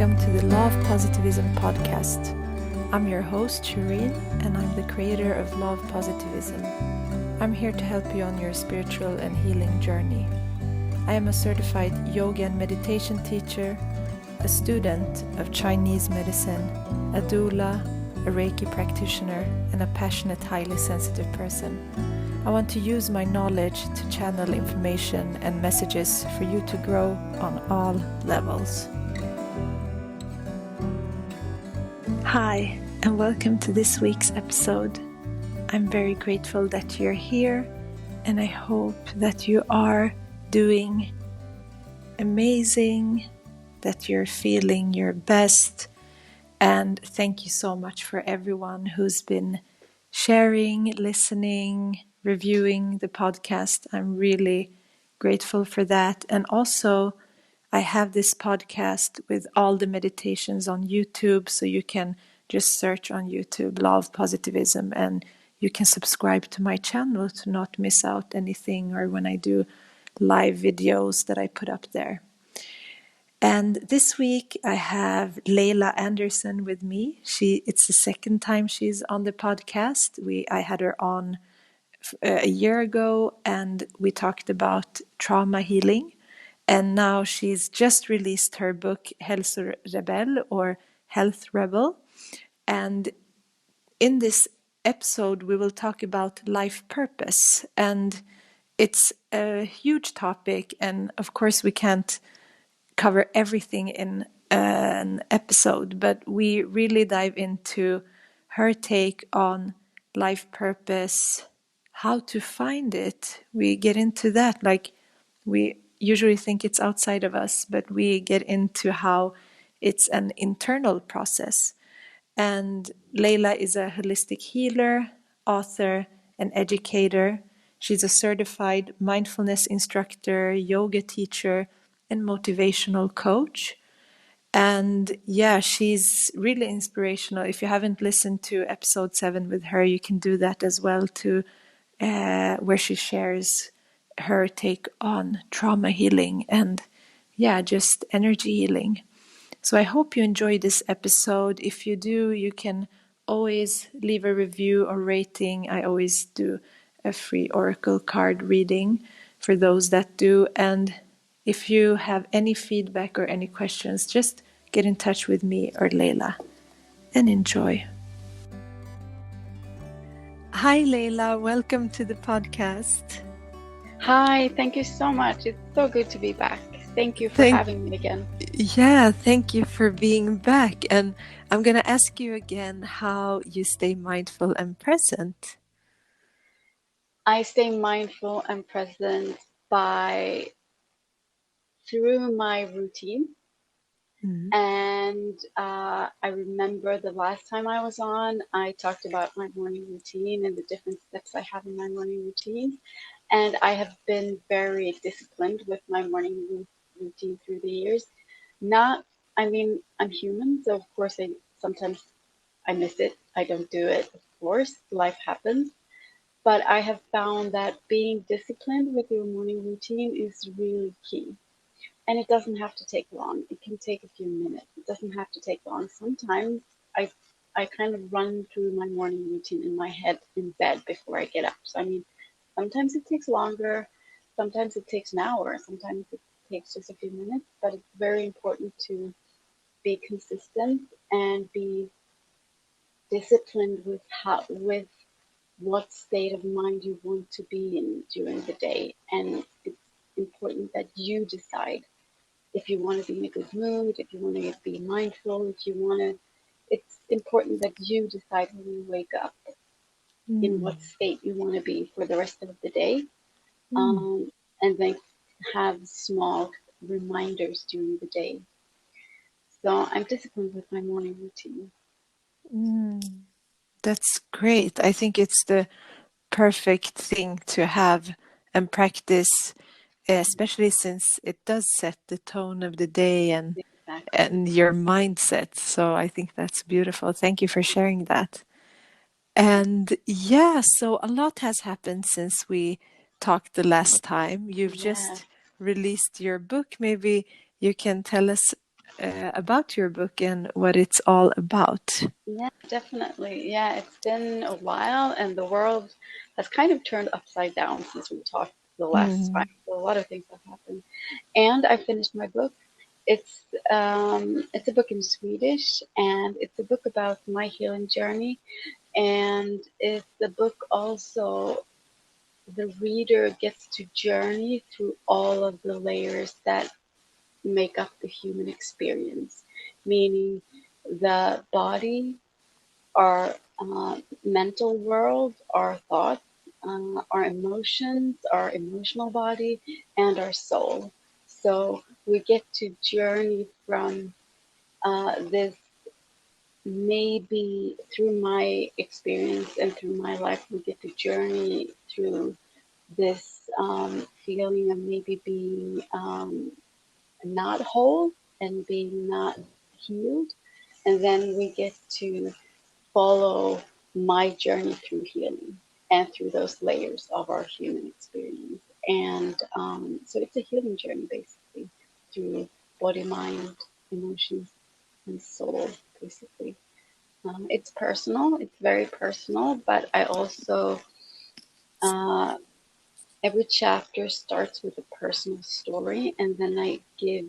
welcome to the Love Positivism podcast. I'm your host, Shireen, and I'm the creator of Love Positivism. I'm here to help you on your spiritual and healing journey. I am a certified yoga and meditation teacher, a student of Chinese medicine, a doula, a Reiki practitioner, and a passionate, highly sensitive person. I want to use my knowledge to channel information and messages for you to grow on all levels. Hi, and welcome to this week's episode. I'm very grateful that you're here, and I hope that you are doing amazing, that you're feeling your best, and thank you so much for everyone who's been sharing, listening, reviewing the podcast. I'm really grateful for that. And also, I have this podcast with all the meditations on YouTube, so you can just search on YouTube Love Positivism, and you can subscribe to my channel to not miss out anything, or when I do live videos that I put up there. And this week I have Leila Andersson with me. It's the second time she's on the podcast. I had her on a year ago, and we talked about trauma healing. And now she's just released her book Hälsorebell, or Health Rebel. And in this episode we will talk about life purpose. And it's a huge topic, and of course we can't cover everything in an episode, but we really dive into her take on life purpose, how to find it. We get into that, like we usually think it's outside of us, but we get into how it's an internal process. And Leila is a holistic healer, author, and educator. She's a certified mindfulness instructor, yoga teacher, and motivational coach. And yeah, she's really inspirational. If you haven't listened to episode 7 with her, you can do that as well, too, where she shares her take on trauma healing and just energy healing. So I hope you enjoy this episode. If you do, you can always leave a review or rating. I always do a free oracle card reading for those that do. And if you have any feedback or any questions, just get in touch with me or Leila, and enjoy. Hi, Leila. Welcome to the podcast. Hi, thank you so much. It's so good to be back. Thank you for having me again. Yeah, thank you for being back. And I'm going to ask you again how you stay mindful and present. I stay mindful and present through my routine. Mm-hmm. And I remember the last time I was on, I talked about my morning routine and the different steps I have in my morning routine. And I have been very disciplined with my morning routine through the years. I'm human, so of course sometimes I miss it. I don't do it, of course, life happens. But I have found that being disciplined with your morning routine is really key. And it doesn't have to take long. It can take a few minutes. It doesn't have to take long. Sometimes I kind of run through my morning routine in my head in bed before I get up. So sometimes it takes longer. Sometimes it takes an hour. Sometimes it takes just a few minutes. But it's very important to be consistent and be disciplined with what state of mind you want to be in during the day. And it's important that you decide if you want to be in a good mood, if you want to be mindful, it's important that you decide when you wake up in what state you want to be for the rest of the day. And then have small reminders during the day. So I'm disciplined with my morning routine. That's great. I think it's the perfect thing to have and practice, especially since it does set the tone of the day and your mindset. So I think that's beautiful. Thank you for sharing that. And so a lot has happened since we talked the last time. You've just released your book. Maybe you can tell us about your book and what it's all about. Yeah, definitely. Yeah, it's been a while, and the world has kind of turned upside down since we talked the last time. So a lot of things have happened. And I finished my book. It's a book in Swedish, and it's a book about my healing journey. And it's the book also, the reader gets to journey through all of the layers that make up the human experience, meaning the body, our mental world, our thoughts, our emotions, our emotional body, and our soul. So we get to journey from this, maybe through my experience and through my life, we get to journey through this feeling of maybe being not whole and being not healed. And then we get to follow my journey through healing and through those layers of our human experience. And so it's a healing journey basically through body, mind, emotions, and soul, basically. It's personal, it's very personal, but I also, uh, every chapter starts with a personal story, and then I give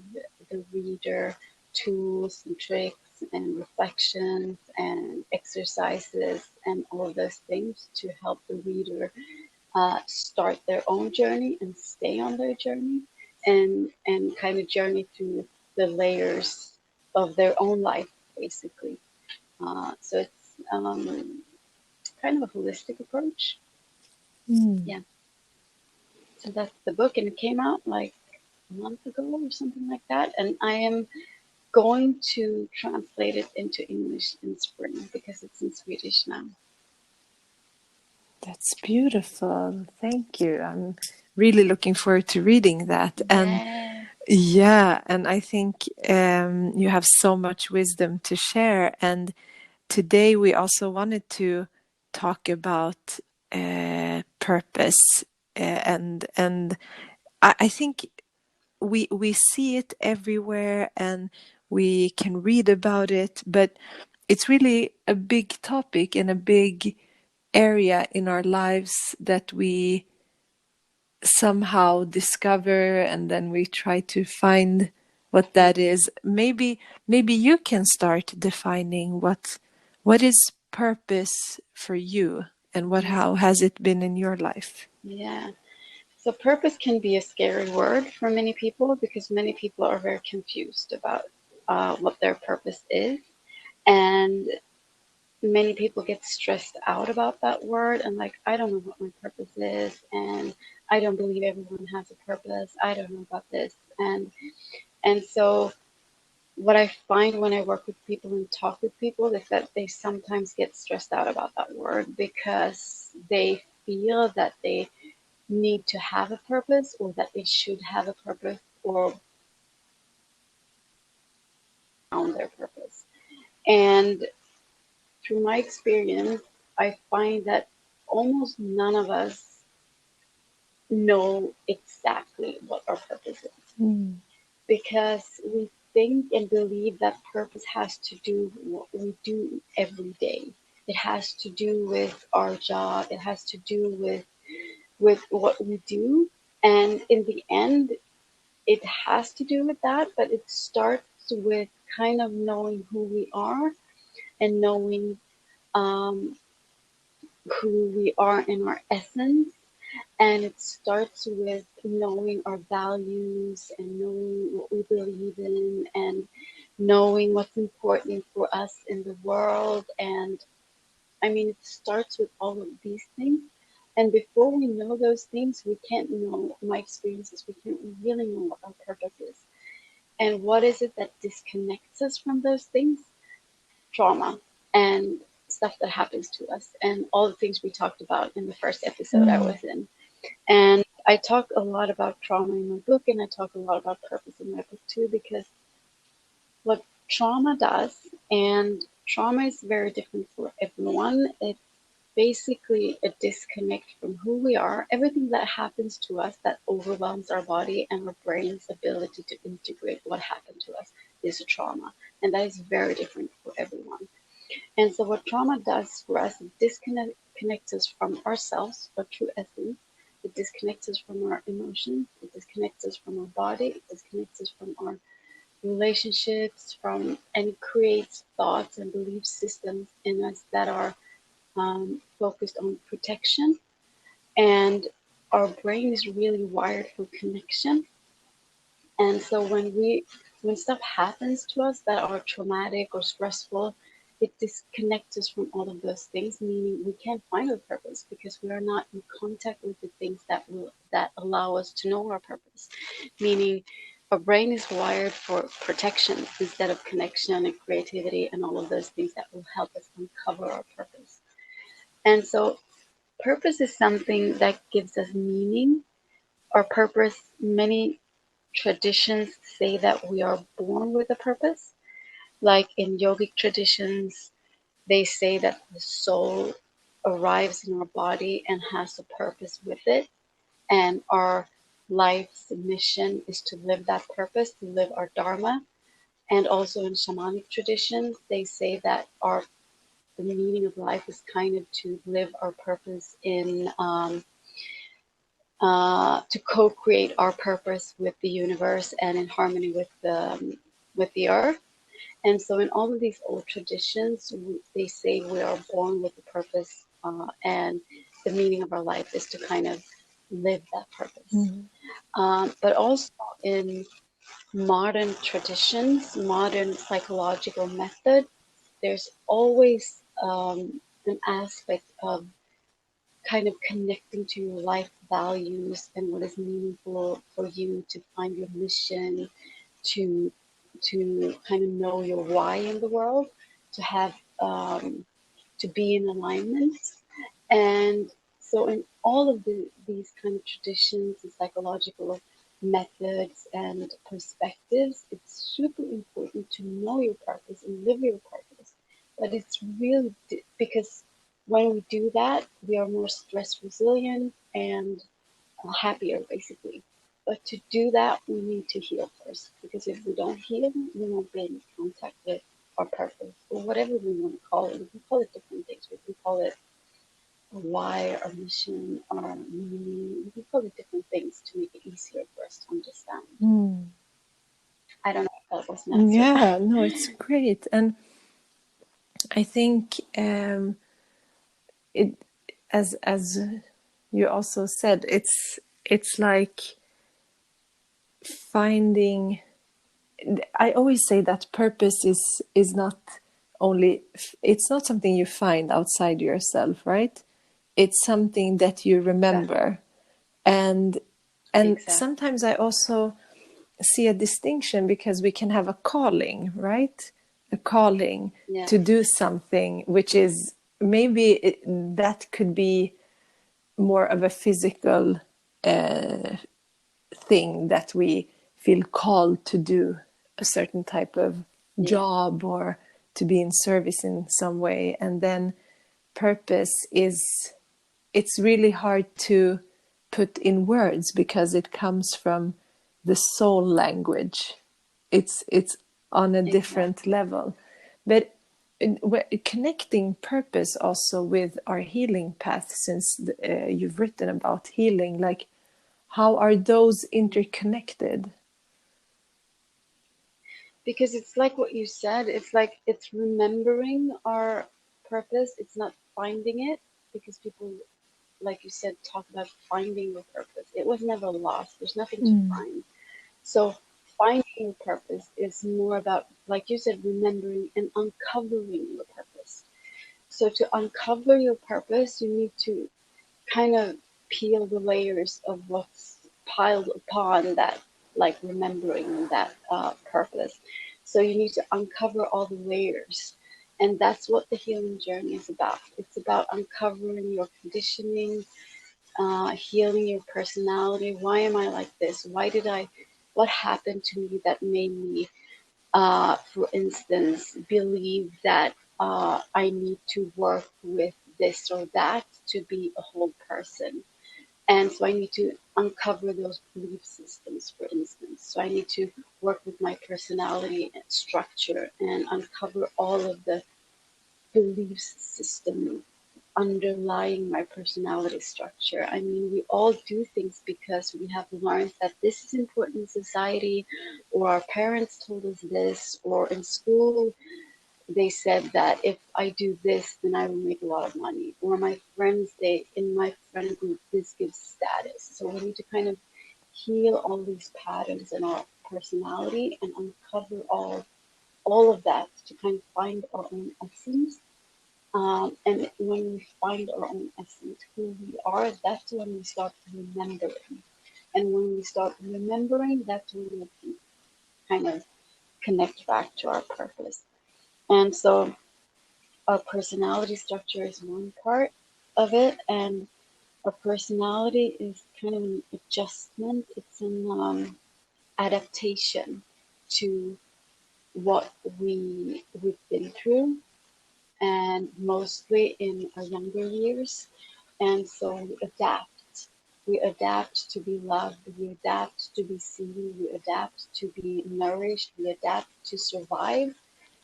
the reader tools and tricks and reflections and exercises and all of those things to help the reader start their own journey and stay on their journey, and kind of journey through the layers of their own life, basically. So it's kind of a holistic approach. Yeah. So that's the book, and it came out like a month ago or something like that. And I am going to translate it into English in spring because it's in Swedish now. That's beautiful. Thank you. I'm really looking forward to reading that. And yeah, and I think you have so much wisdom to share. And today we also wanted to talk about purpose, and I think we see it everywhere and we can read about it, but it's really a big topic and a big area in our lives that we somehow discover, and then we try to find what that is. Maybe you can start defining what is purpose for you, and how has it been in your life? Yeah. So purpose can be a scary word for many people because many people are very confused about what their purpose is. And many people get stressed out about that word and like, I don't know what my purpose is, and I don't believe everyone has a purpose. I don't know about this. And so what I find when I work with people and talk with people is that they sometimes get stressed out about that word because they feel that they need to have a purpose or that they should have a purpose or found their purpose. And through my experience, I find that almost none of us know exactly what our purpose is because we think and believe that purpose has to do with what we do every day. It has to do with our job. It has to do with what we do. And in the end, it has to do with that, but it starts with kind of knowing who we are and knowing um, who we are in our essence. And it starts with knowing our values and knowing what we believe in and knowing what's important for us in the world. And I mean, it starts with all of these things. And before we know those things, we can't know my experiences. We can't really know what our purpose is. And what is it that disconnects us from those things? Trauma and stuff that happens to us and all the things we talked about in the first episode I was in. And I talk a lot about trauma in my book, and I talk a lot about purpose in my book too, because what trauma does, and trauma is very different for everyone. It's basically a disconnect from who we are, everything that happens to us that overwhelms our body and our brain's ability to integrate what happened to us. is a trauma. And that is very different for everyone. And so what trauma does for us, it disconnects us from ourselves, our true essence. It disconnects us from our emotions. It disconnects us from our body. It disconnects us from our relationships, and it creates thoughts and belief systems in us that are focused on protection. And our brain is really wired for connection. And so when stuff happens to us that are traumatic or stressful, it disconnects us from all of those things, meaning we can't find our purpose because we are not in contact with the things that allow us to know our purpose. Meaning our brain is wired for protection instead of connection and creativity and all of those things that will help us uncover our purpose. And so purpose is something that gives us meaning. Our purpose, many traditions say that we are born with a purpose. Like in yogic traditions, they say that the soul arrives in our body and has a purpose with it. And our life's mission is to live that purpose, to live our dharma. And also in shamanic traditions, they say that the meaning of life is kind of to live our purpose in to co-create our purpose with the universe and in harmony with the earth. And so in all of these old traditions, they say we are born with a purpose, and the meaning of our life is to kind of live that purpose. But also in modern traditions, modern psychological method, there's always an aspect of kind of connecting to your life values and what is meaningful for you, to find your mission, to kind of know your why in the world, to have to be in alignment. And so in all of these kind of traditions and psychological methods and perspectives, it's super important to know your purpose and live your purpose. But it's really because when we do that, we are more stress resilient and happier, basically. But to do that, we need to heal first, because if we don't heal, we won't be in contact with our purpose, or whatever we want to call it. We can call it different things. We can call it a why, our mission, our meaning. We can call it different things to make it easier for us to understand. I don't know if that was an answer. Yeah, no, it's great. And I think it, as you also said, it's like finding. I always say that purpose is not only, it's not something you find outside yourself, right? It's something that you remember. And sometimes I also see a distinction, because we can have a calling, right? A calling to do something, which is maybe that could be more of a physical thing, that we feel called to do a certain type of job or to be in service in some way. And then purpose it's really hard to put in words, because it comes from the soul language. It's on a different level. But connecting purpose also with our healing path, since you've written about healing, like how are those interconnected? Because it's like what you said, it's like it's remembering our purpose, it's not finding it, because people, like you said, talk about finding your purpose. It was never lost. There's nothing to find. So finding your purpose is more about, like you said, remembering and uncovering your purpose. So to uncover your purpose, you need to kind of peel the layers of what's piled upon that, like remembering that purpose. So you need to uncover all the layers. And that's what the healing journey is about. It's about uncovering your conditioning, healing your personality. Why am I like this? What happened to me that made me, for instance, believe that I need to work with this or that to be a whole person? And so I need to uncover those belief systems, for instance. So I need to work with my personality and structure and uncover all of the belief system underlying my personality structure. I mean, we all do things because we have learned that this is important in society, or our parents told us this, or in school they said that if I do this, then I will make a lot of money. Or my friends, in my friend group, this gives status. So we need to kind of heal all these patterns in our personality and uncover all of that to kind of find our own essence. And when we find our own essence, who we are, that's when we start remembering. And when we start remembering, that's when we can kind of connect back to our purpose. And so our personality structure is one part of it, and our personality is kind of an adjustment. It's an adaptation to what we've been through, and mostly in our younger years. And so we adapt. We adapt to be loved. We adapt to be seen. We adapt to be nourished. We adapt to survive.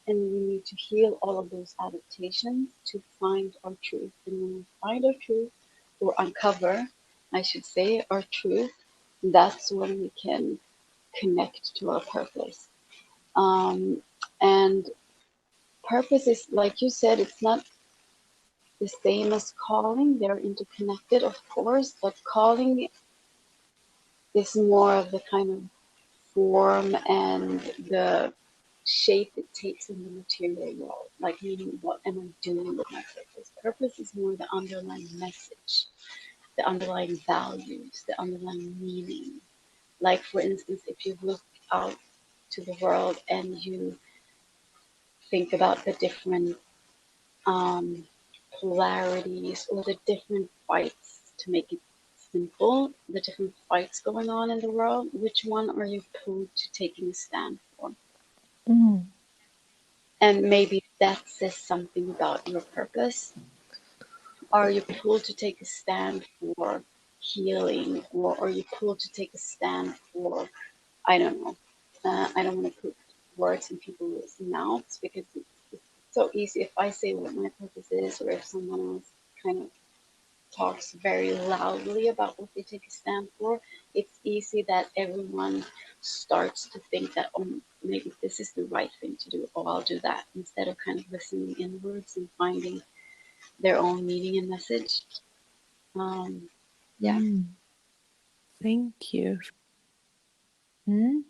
And we need to heal all of those adaptations to find our truth. And when we find our truth, or uncover, I should say, our truth, that's when we can connect to our purpose. And purpose is, like you said, it's not the same as calling. They're interconnected, of course, but calling is more of the kind of form and the shape it takes in the material world. Like, meaning, what am I doing with my purpose? Purpose is more the underlying message, the underlying values, the underlying meaning. Like, for instance, if you look out to the world and you think about the different um, polarities, or the different fights, to make it simple, the different fights going on in the world, which one are you pulled to taking a stand for? Mm. And maybe that says something about your purpose. Are you pulled to take a stand for healing, or are you pulled to take a stand for, I don't know, I don't want to put words in people's mouths, because it's so easy if I say what my purpose is, or if someone else kind of talks very loudly about what they take a stand for, it's easy that everyone starts to think that, oh, maybe this is the right thing to do, oh, I'll do that, instead of kind of listening inwards and finding their own meaning and message. Yeah. Mm. Thank you. Mm.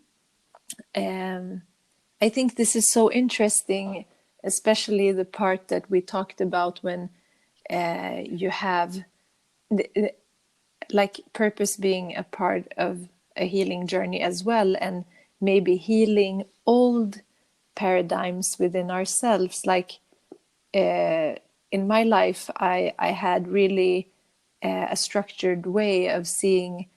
I think this is so interesting, especially the part that we talked about when you have like purpose being a part of a healing journey as well, and maybe healing old paradigms within ourselves. Like in my life, I had really a structured way of seeing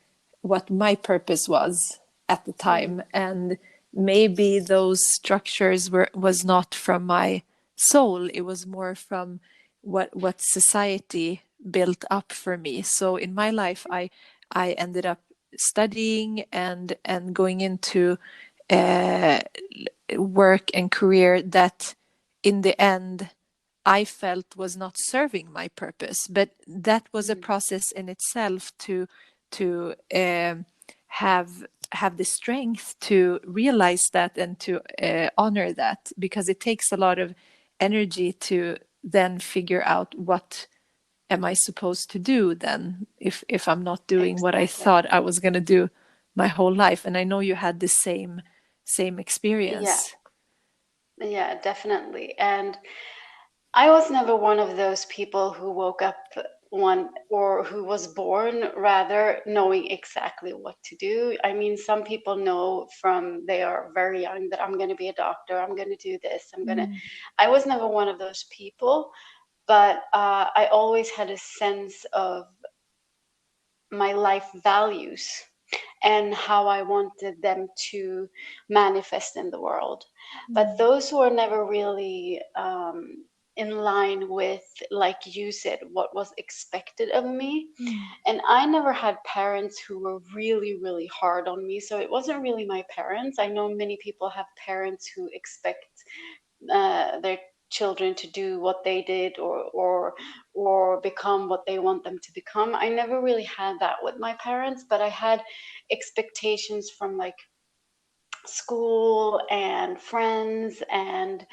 what my purpose was at the time, and maybe those structures was not from my soul. It was more from what society built up for me. So in my life, I ended up studying and going into uh, work and career that in the end I felt was not serving my purpose. But that was a process in itself to have the strength to realize that and to honor that, because it takes a lot of energy to then figure out what am I supposed to do then if I'm not doing what I Exactly. thought I was going to do my whole life. And I know you had the same Yeah. experience. Yeah, definitely. And I was never one of those people who woke up one, or who was born rather knowing exactly what to do. I mean, some people know from they are very young that I'm going to be a doctor, I'm going to do this, I was never one of those people, but I always had a sense of my life values and how I wanted them to manifest in the world. But those were never really in line with, like you said, what was expected of me. And I never had parents who were really, really hard on me. So it wasn't really my parents. I know many people have parents who expect their children to do what they did, or become what they want them to become. I never really had that with my parents, but I had expectations from like school and friends, and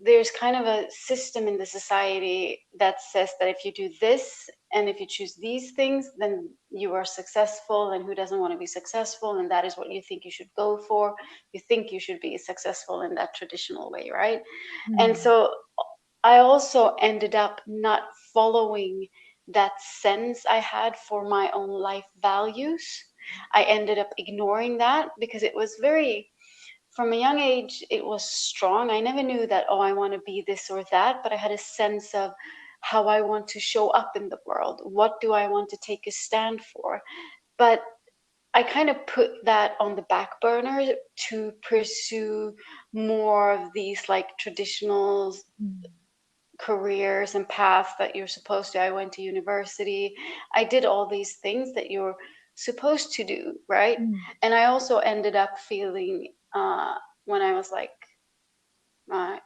there's kind of a system in the society that says that if you do this and if you choose these things, then you are successful, and who doesn't want to be successful, and that is what you think you should go for. You think you should be successful in that traditional way, right? And so I also ended up not following that sense I had for my own life values. I ended up ignoring that because it was very, from a young age, it was strong. I never knew that, oh, I want to be this or that, but I had a sense of how I want to show up in the world. What do I want to take a stand for? But I kind of put that on the back burner to pursue more of these like traditional careers and paths that you're supposed to. I went to university. I did all these things that you're supposed to do, right? And I also ended up feeling when I was like, uh,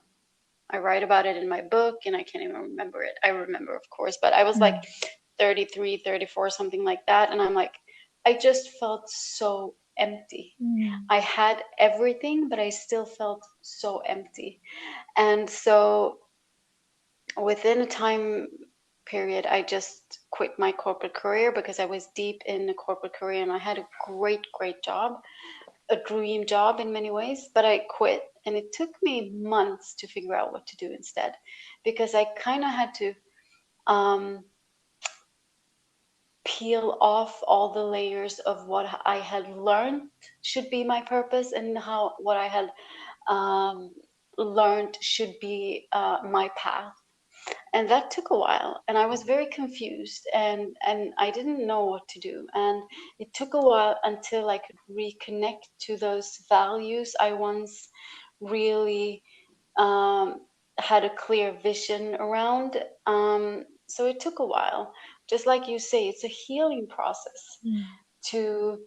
I write about it in my book and I can't even remember it. I remember, of course, but I was like 33, 34, something like that. And I'm like, I just felt so empty. I had everything, but I still felt so empty. And so within a time period, I just quit my corporate career because I was deep in a corporate career and I had a great, great job, a dream job in many ways, but I quit. And it took me months to figure out what to do instead, because I kind of had to peel off all the layers of what I had learned should be my purpose, and how what I had learned should be my path. And that took a while, and I was very confused, and I didn't know what to do. And it took a while until I could reconnect to those values I once really had a clear vision around. So it took a while. Just like you say, it's a healing process to.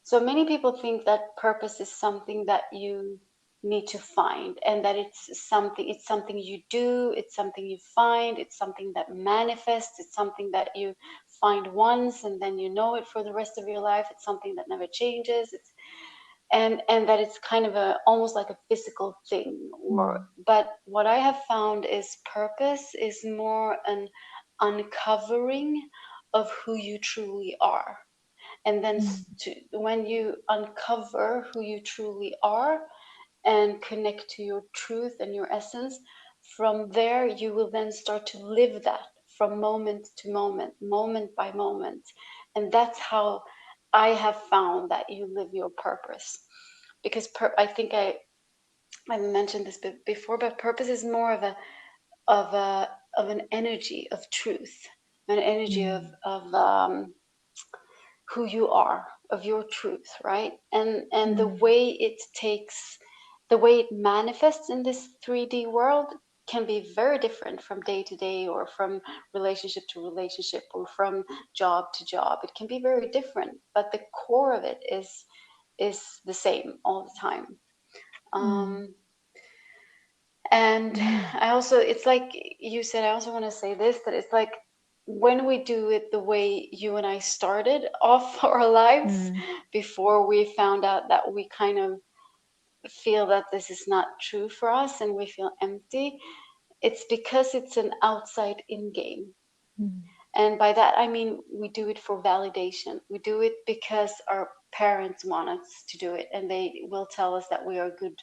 So many people think that purpose is something that you need to find, and that it's something you do, it's something you find, it's something that manifests, it's something that you find once and then you know it for the rest of your life. It's something that never changes. And that it's kind of a almost like a physical thing. But what I have found is purpose is more an uncovering of who you truly are. And then when you uncover who you truly are and connect to your truth and your essence, from there you will then start to live that from moment to moment, moment by moment. And that's how I have found that you live your purpose. Because I think I mentioned this before, but purpose is more of a of an energy of truth, an energy of who you are, of your truth, right? And the way it takes, the way it manifests in this 3D world can be very different from day to day, or from relationship to relationship, or from job to job. It can be very different, but the core of it is the same all the time. And I also, it's like you said, I also want to say this, that it's like when we do it the way you and I started off our lives, before we found out that we kind of feel that this is not true for us and we feel empty, it's because it's an outside in game. And by that, I mean, we do it for validation. We do it because our parents want us to do it, and they will tell us that we are good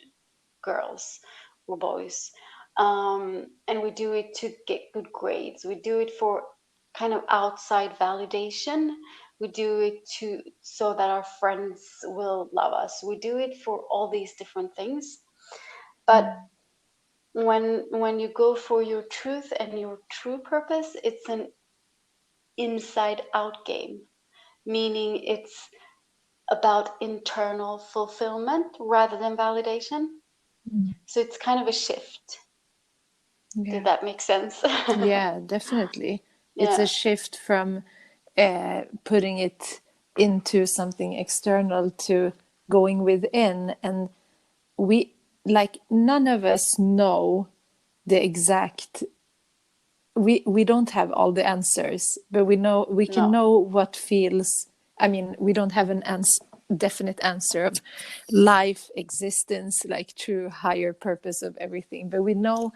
girls or boys. And we do it to get good grades. We do it for kind of outside validation. We do it so that our friends will love us. We do it for all these different things. But when you go for your truth and your true purpose, it's an inside out game, meaning it's about internal fulfillment rather than validation. So it's kind of a shift. Did that make sense? Yeah, definitely. It's Yeah. a shift from putting it into something external to going within. And we, like, none of us know the exact, we don't have all the answers, but we can No. know what feels. I mean, we don't have an definite answer of life, existence, like true higher purpose of everything, but we know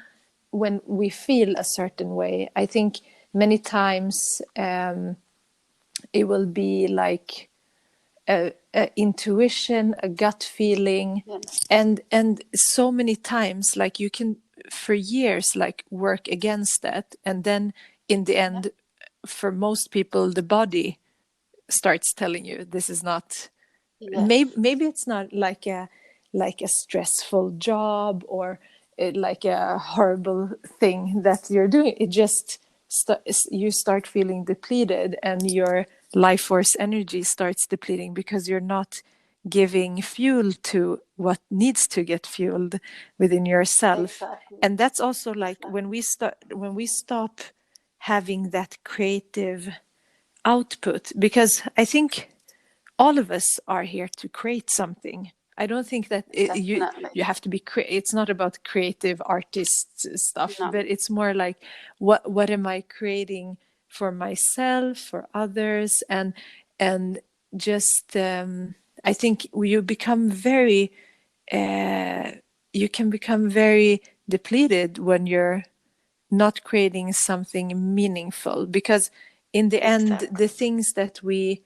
when we feel a certain way. I think many times it will be like a intuition, a gut feeling, Yes. and so many times, like, you can for years like work against that, and then in the Yeah. end, for most people, the body starts telling you this is not. Yes. Maybe it's not like a stressful job, or like a horrible thing that you're doing. It just you start feeling depleted, and your life force energy starts depleting because you're not giving fuel to what needs to get fueled within yourself. Exactly. And that's also like Exactly. when we stop having that creative output, because I think all of us are here to create something. I don't think that Definitely. you have to be it's not about creative artist stuff, No. but it's more like what am I creating for myself, for others, and just I think you become very you can become very depleted when you're not creating something meaningful, because in the end the Exactly. things that we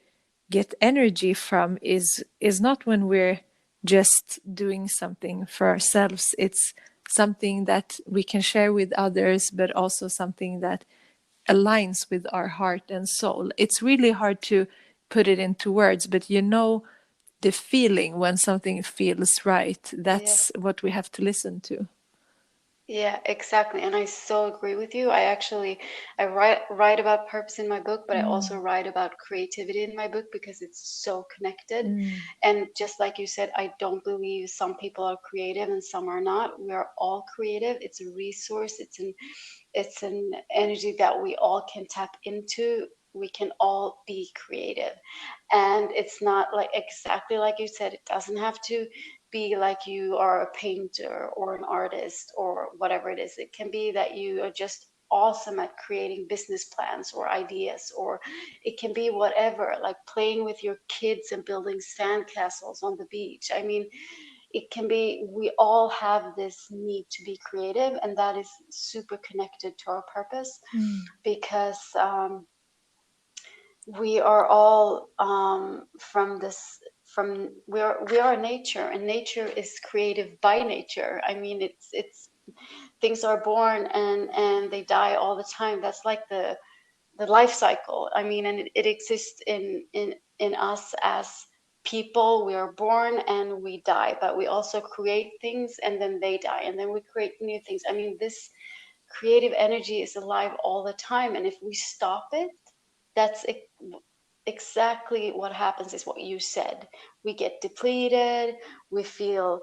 get energy from is not when we're just doing something for ourselves. It's something that we can share with others, but also something that aligns with our heart and soul. It's really hard to put it into words, but you know, the feeling when something feels right, Yeah. that's what we have to listen to. Yeah, exactly. And I so agree with you. I write about purpose in my book, but I also Mm, write about creativity in my book because it's so connected. mm, And just like you said, I don't believe some people are creative and some are not. We are all creative. It's a resource. It's an energy that we all can tap into. We can all be creative. And it's not like exactly like you said, it doesn't have to be like you are a painter or an artist or whatever it is. It can be that you are just awesome at creating business plans or ideas, or it can be whatever, like playing with your kids and building sandcastles on the beach. I mean, it can be, we all have this need to be creative, and that is super connected to our purpose mm, because we are all we are nature, and nature is creative by nature. I mean, it's things are born and they die all the time. That's like the life cycle. I mean, and it exists in us as people. We are born and we die, but we also create things and then they die and then we create new things. I mean, this creative energy is alive all the time, and if we stop it, that's exactly what happens, is what you said. We get depleted. We feel,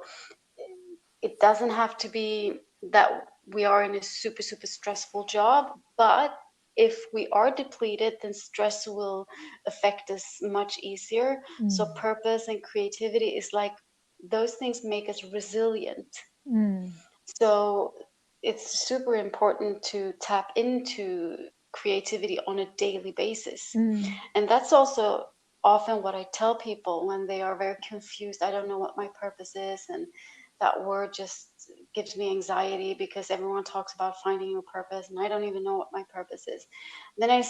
it doesn't have to be that we are in a super, super stressful job, but if we are depleted, then stress will affect us much easier. So mm, purpose and creativity is like, those things make us resilient. mm, So it's super important to tap into creativity on a daily basis. mm, And that's also often what I tell people when they are very confused. I don't know what my purpose is. And that word just gives me anxiety because everyone talks about finding your purpose, and I don't even know what my purpose is. Then I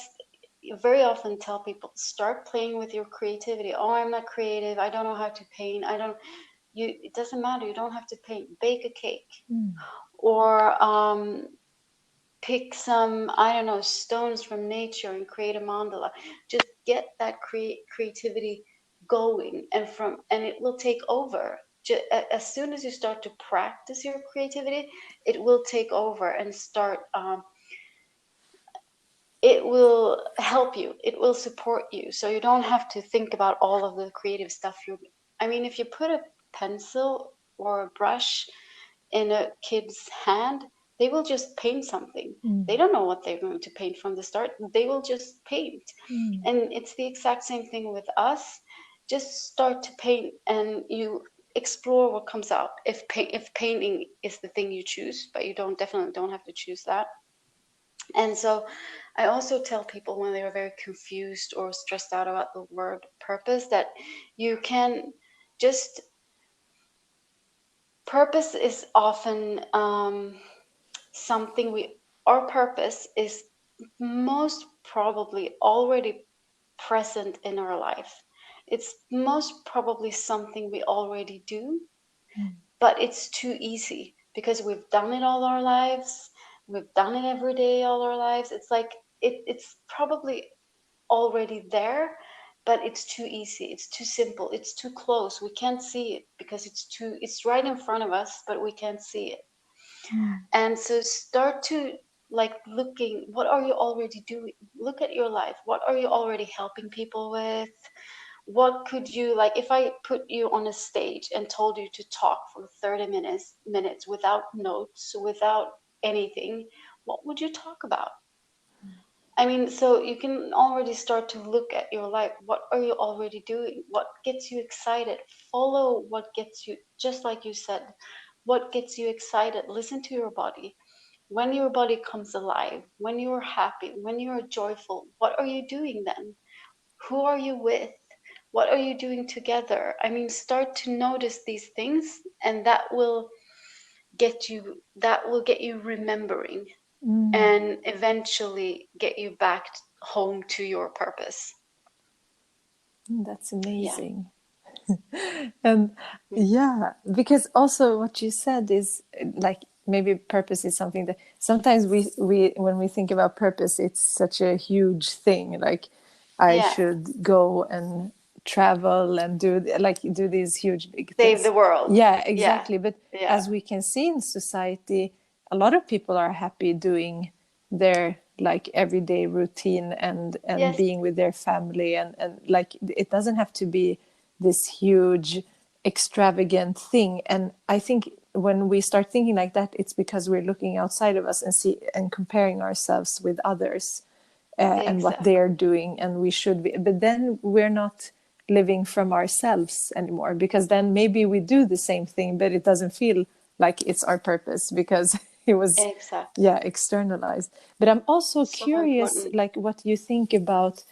very often tell people, start playing with your creativity. Oh, I'm not creative. I don't know how to paint. I don't, it doesn't matter. You don't have to paint. Bake a cake, mm, or pick some, I don't know, stones from nature and create a mandala. Just get that creativity going, and it will take over. As soon as you start to practice your creativity, it will take over and start. It will help you. It will support you. So you don't have to think about all of the creative stuff. I mean, if you put a pencil or a brush in a kid's hand, They will just paint something. They don't know what they're going to paint from the start. They will just paint. And it's the exact same thing with us. Just start to paint and you explore what comes out. If painting is the thing you choose, but you definitely don't have to choose that. And so I also tell people when they are very confused or stressed out about the word purpose that you can just, purpose is often something our purpose is most probably already present in our life. It's most probably something we already do, but it's too easy because we've done it all our lives. We've done it every day all our lives. It's like it's probably already there, but it's too easy. It's too simple. It's too close. We can't see it because it's right in front of us, but we can't see it. And so start to looking, what are you already doing? Look at your life. What are you already helping people with? What could you, if I put you on a stage and told you to talk for 30 minutes without notes, without anything, what would you talk about? I mean, so you can already start to look at your life. What are you already doing? What gets you excited? Follow what gets you, just like you said, what gets you excited? Listen to your body. When your body comes alive, when you're happy, when you're joyful, what are you doing then? Who are you with? What are you doing together? I mean, start to notice these things, and that will get you remembering and eventually get you back home to your purpose. That's amazing. And yeah, because also what you said is maybe purpose is something that sometimes we when we think about purpose, it's such a huge thing. Like I Yeah. should go and travel and do these huge big Save things. the world. Yeah, exactly. But Yeah. as we can see in society, a lot of people are happy doing their everyday routine and Yes. being with their family and it doesn't have to be this huge extravagant thing. And I think when we start thinking like that, it's because we're looking outside of us and comparing ourselves with others and what Exactly. they're doing, and we should be, but then we're not living from ourselves anymore, because then maybe we do the same thing but it doesn't feel like it's our purpose because it was Exactly. externalized. But I'm also So curious, important. what you think about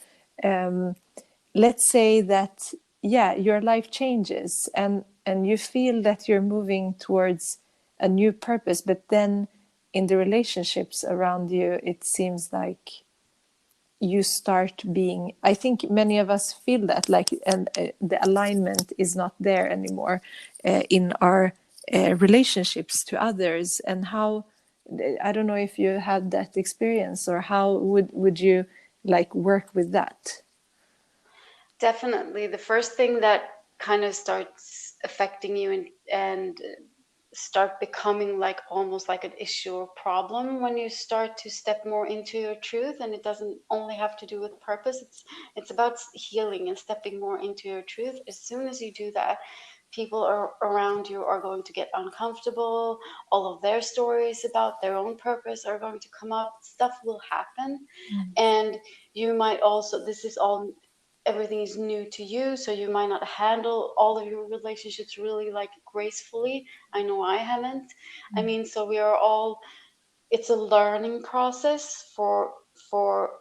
let's say that your life changes and you feel that you're moving towards a new purpose, but then in the relationships around you it seems like you start being, I think many of us feel that and the alignment is not there anymore in our relationships to others. And how, I don't know if you had that experience, or how would you work with that? Definitely. The first thing that kind of starts affecting you and start becoming almost like an issue or problem when you start to step more into your truth, and it doesn't only have to do with purpose. It's about healing and stepping more into your truth. As soon as you do that, people around you are going to get uncomfortable. All of their stories about their own purpose are going to come up. Stuff will happen. And you might also, this is all, everything is new to you, so you might not handle all of your relationships really gracefully. I know I haven't. I mean, so we are all, it's a learning process for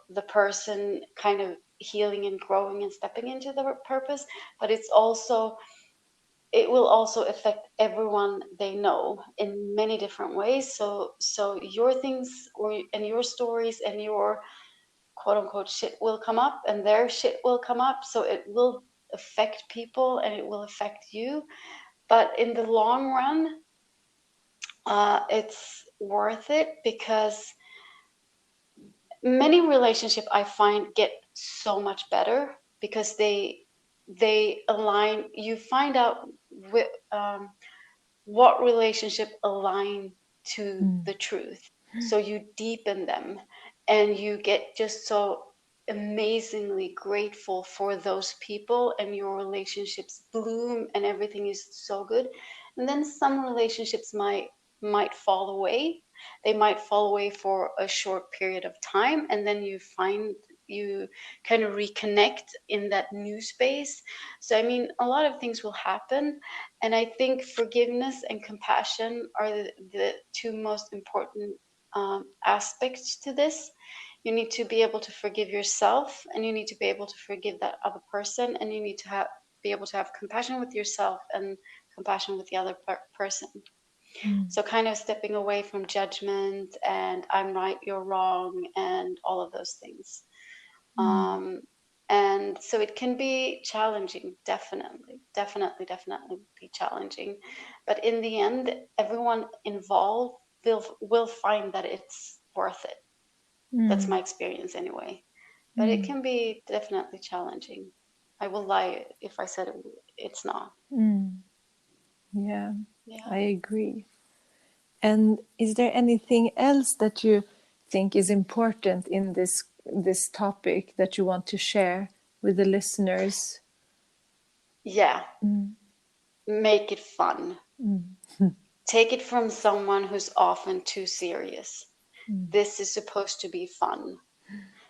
the person kind of healing and growing and stepping into their purpose, but it will also affect everyone they know in many different ways. So your things and your stories and your quote unquote shit will come up, and their shit will come up. So it will affect people and it will affect you. But in the long run, it's worth it, because many relationships I find get so much better because they align. You find out with, what relationship align to the truth. So you deepen them and you get just so amazingly grateful for those people, and your relationships bloom and everything is so good. And then some relationships might fall away, They might fall away for a short period of time, and then you kind of reconnect in that new space. So, I mean, a lot of things will happen. And I think forgiveness and compassion are the two most important aspects to this. You need to be able to forgive yourself, and you need to be able to forgive that other person, and you need to be able to have compassion with yourself and compassion with the other person. So kind of stepping away from judgment and I'm right, you're wrong, and all of those things. And so it can be challenging, definitely be challenging. But in the end, everyone involved will find that it's worth it. That's my experience anyway. But it can be definitely challenging. I will lie if I said it's not. Yeah, Yeah. I agree. And is there anything else that you think is important in this topic that you want to share with the listeners? Yeah. Make it fun. Take it from someone who's often too serious. This is supposed to be fun.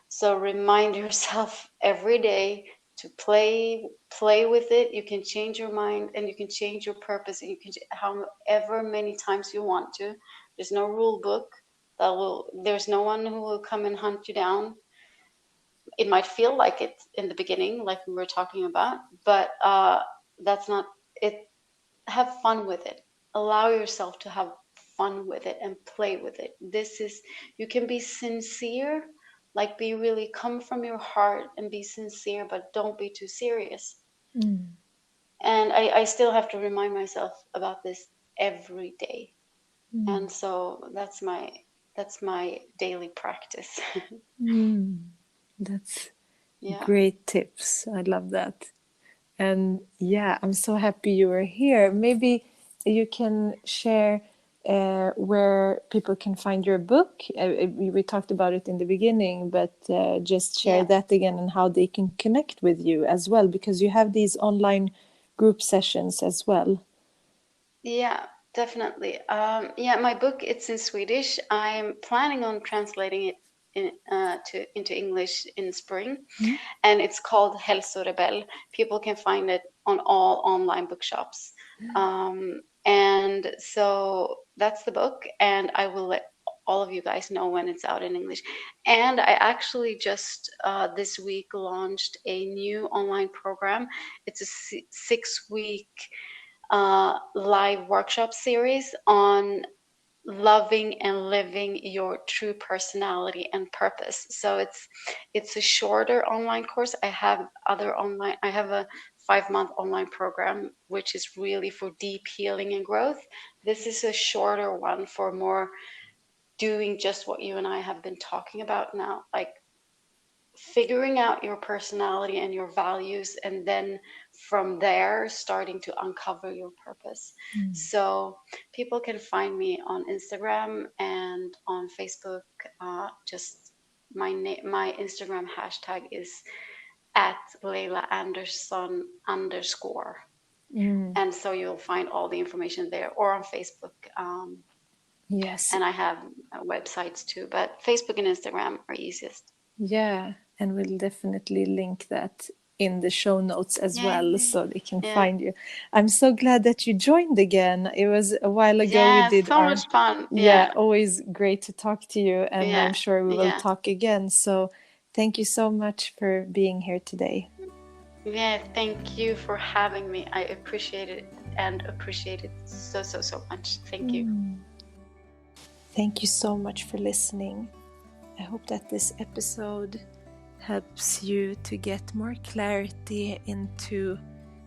So remind yourself every day to play with it. You can change your mind and you can change your purpose, and you can however many times you want to. There's no rule book there's no one who will come and hunt you down. It might feel like it in the beginning, like we were talking about, but that's not it. Have fun with it. Allow yourself to have fun with it and play with it. You can be sincere, like be really come from your heart and be sincere, but don't be too serious. And I still have to remind myself about this every day. And so that's my daily practice. That's Yeah. great tips. I love that. And yeah, I'm so happy you were here. Maybe you can share where people can find your book. We talked about it in the beginning, but just share Yeah. that again and how they can connect with you as well, because you have these online group sessions as well. Yeah, definitely. Yeah, my book, it's in Swedish. I'm planning on translating it into English in spring, and it's called Hälsorebell. People can find it on all online bookshops. And so that's the book, and I will let all of you guys know when it's out in English. And I actually just this week launched a new online program. It's a 6-week live workshop series on loving and living your true personality and purpose. So it's a shorter online course. I have a 5-month online program, which is really for deep healing and growth. This is a shorter one for more doing just what you and I have been talking about now, like figuring out your personality and your values, and then from there starting to uncover your purpose. So people can find me on Instagram and on Facebook. Just my Instagram hashtag is at Leila Andersson _. And so you'll find all the information there, or on Facebook. Yes. And I have websites too, but Facebook and Instagram are easiest. Yeah, and we'll definitely link that in the show notes as well, so they can find you. I'm so glad that you joined again. It was a while ago we did so much fun. always great to talk to you, and I'm sure we will talk again. So thank you so much for being here today. Yeah, thank you for having me. I appreciate it so much. Thank you. Thank you so much for listening. I hope that this episode helps you to get more clarity into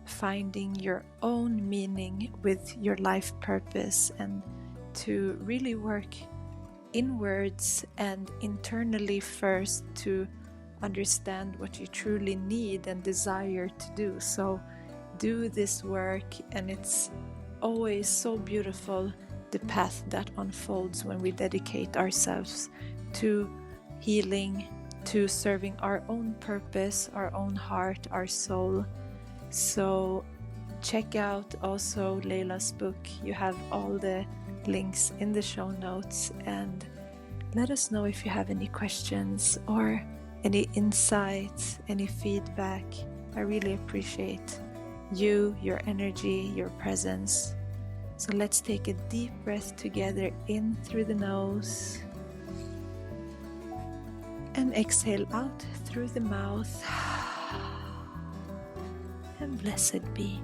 finding your own meaning with your life purpose, and to really work inwards and internally first to understand what you truly need and desire to do. So do this work, and it's always so beautiful, the path that unfolds when we dedicate ourselves to healing, to serving our own purpose, our own heart, our soul. So check out also Leila's book. You have all the links in the show notes, and let us know if you have any questions or any insights, any feedback. I really appreciate you, your energy, your presence. So let's take a deep breath together in through the nose and exhale out through the mouth. And blessed be.